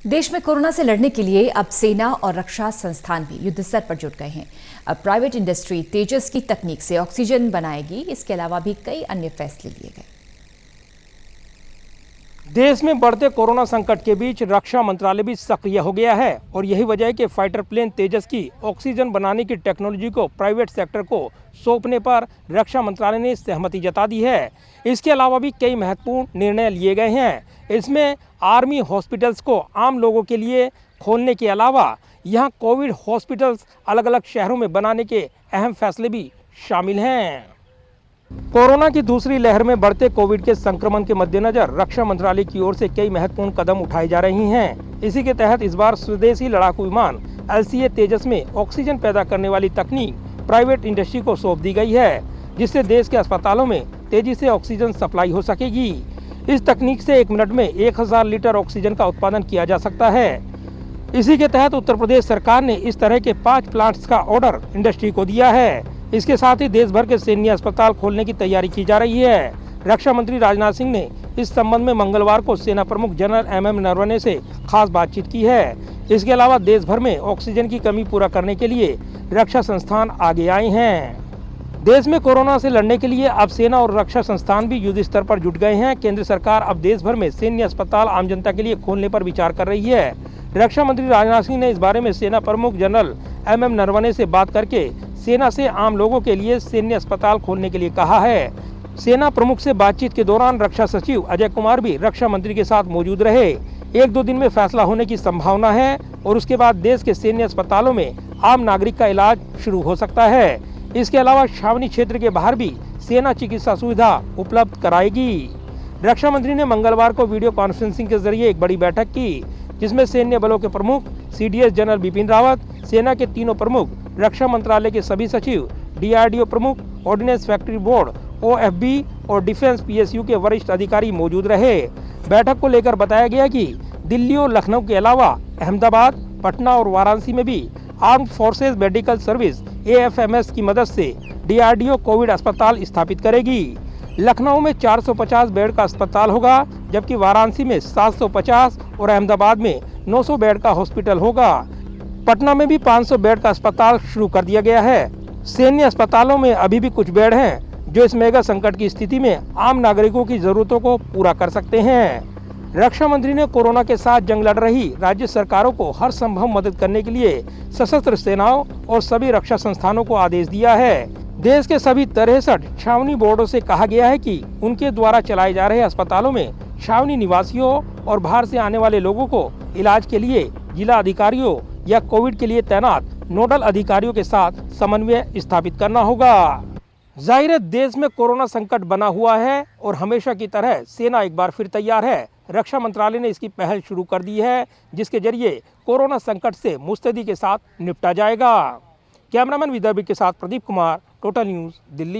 देश में कोरोना से लड़ने के लिए अब सेना और रक्षा संस्थान भी युद्ध स्तर पर जुट गए हैं। अब प्राइवेट इंडस्ट्री तेजस की तकनीक से ऑक्सीजन बनाएगी। इसके अलावा भी कई अन्य फैसले लिए गए। देश में बढ़ते कोरोना संकट के बीच रक्षा मंत्रालय भी सक्रिय हो गया है और यही वजह है कि फाइटर प्लेन तेजस की ऑक्सीजन बनाने की टेक्नोलॉजी को प्राइवेट सेक्टर को सौंपने पर रक्षा मंत्रालय ने सहमति जता दी है। इसके अलावा भी कई महत्वपूर्ण निर्णय लिए गए हैं। इसमें आर्मी हॉस्पिटल्स को आम लोगों के लिए खोलने के अलावा यहां कोविड हॉस्पिटल्स अलग अलग शहरों में बनाने के अहम फैसले भी शामिल हैं। कोरोना की दूसरी लहर में बढ़ते कोविड के संक्रमण के मद्देनजर रक्षा मंत्रालय की ओर से कई महत्वपूर्ण कदम उठाई जा रही हैं। इसी के तहत इस बार स्वदेशी लड़ाकू विमान LCA तेजस में ऑक्सीजन पैदा करने वाली तकनीक प्राइवेट इंडस्ट्री को सौंप दी गई है, जिससे देश के अस्पतालों में तेजी से ऑक्सीजन सप्लाई हो सकेगी। इस तकनीक से 1 मिनट में 1000 लीटर ऑक्सीजन का उत्पादन किया जा सकता है। इसी के तहत उत्तर प्रदेश सरकार ने इस तरह के 5 प्लांट्स का ऑर्डर इंडस्ट्री को दिया है। इसके साथ ही देश भर के सैन्य अस्पताल खोलने की तैयारी की जा रही है। रक्षा मंत्री राजनाथ सिंह ने इस संबंध में मंगलवार को सेना प्रमुख जनरल MM नरवणे से खास बातचीत की है। इसके अलावा देश भर में ऑक्सीजन की कमी पूरा करने के लिए रक्षा संस्थान आगे आए हैं। देश में कोरोना से लड़ने के लिए अब सेना और रक्षा संस्थान भी युद्ध स्तर पर जुट गए हैं। केंद्र सरकार अब देश भर में सैन्य अस्पताल आम जनता के लिए खोलने पर विचार कर रही है। रक्षा मंत्री राजनाथ सिंह ने इस बारे में सेना प्रमुख जनरल MM नरवणे से बात करके सेना से आम लोगों के लिए सैन्य अस्पताल खोलने के लिए कहा है। सेना प्रमुख से बातचीत के दौरान रक्षा सचिव अजय कुमार भी रक्षा मंत्री के साथ मौजूद रहे। 1-2 दिन में फैसला होने की संभावना है और उसके बाद देश के सैन्य अस्पतालों में आम नागरिक का इलाज शुरू हो सकता है। इसके अलावा छावनी क्षेत्र के बाहर भी सेना चिकित्सा सुविधा उपलब्ध कराएगी। रक्षा मंत्री ने मंगलवार को वीडियो कॉन्फ्रेंसिंग के जरिए एक बड़ी बैठक की, जिसमें सैन्य बलों के प्रमुख CDS जनरल बिपिन रावत, सेना के तीनों प्रमुख, रक्षा मंत्रालय के सभी सचिव, DRDO प्रमुख, ऑर्डिनेंस फैक्ट्री बोर्ड, OFB और डिफेंस PSU के वरिष्ठ अधिकारी मौजूद रहे। बैठक को लेकर बताया गया कि दिल्ली और लखनऊ के अलावा अहमदाबाद, पटना और वाराणसी में भी armed forces medical service AFMS की मदद से DRDO कोविड अस्पताल स्थापित करेगी। लखनऊ में 450 बेड का अस्पताल होगा, जबकि वाराणसी में 750 और अहमदाबाद में 900 बेड का हॉस्पिटल होगा। पटना में भी 500 बेड का अस्पताल शुरू कर दिया गया है। सैन्य अस्पतालों में अभी भी कुछ बेड हैं, जो इस मेगा संकट की स्थिति में आम नागरिकों की जरूरतों को पूरा कर सकते हैं। रक्षा मंत्री ने कोरोना के साथ जंग लड़ रही राज्य सरकारों को हर संभव मदद करने के लिए सशस्त्र सेनाओं और सभी रक्षा संस्थानों को आदेश दिया है। देश के सभी 63 छावनी बोर्डों से कहा गया है कि उनके द्वारा चलाए जा रहे अस्पतालों में छावनी निवासियों और बाहर से आने वाले लोगों को इलाज के लिए जिला अधिकारियों या कोविड के लिए तैनात नोडल अधिकारियों के साथ समन्वय स्थापित करना होगा। जाहिर है, देश में कोरोना संकट बना हुआ है और हमेशा की तरह सेना एक बार फिर तैयार है। रक्षा मंत्रालय ने इसकी पहल शुरू कर दी है, जिसके जरिए कोरोना संकट से मुस्तैदी के साथ निपटा जाएगा। कैमरामैन विदर्भी के साथ प्रदीप कुमार, टोटल न्यूज़, दिल्ली।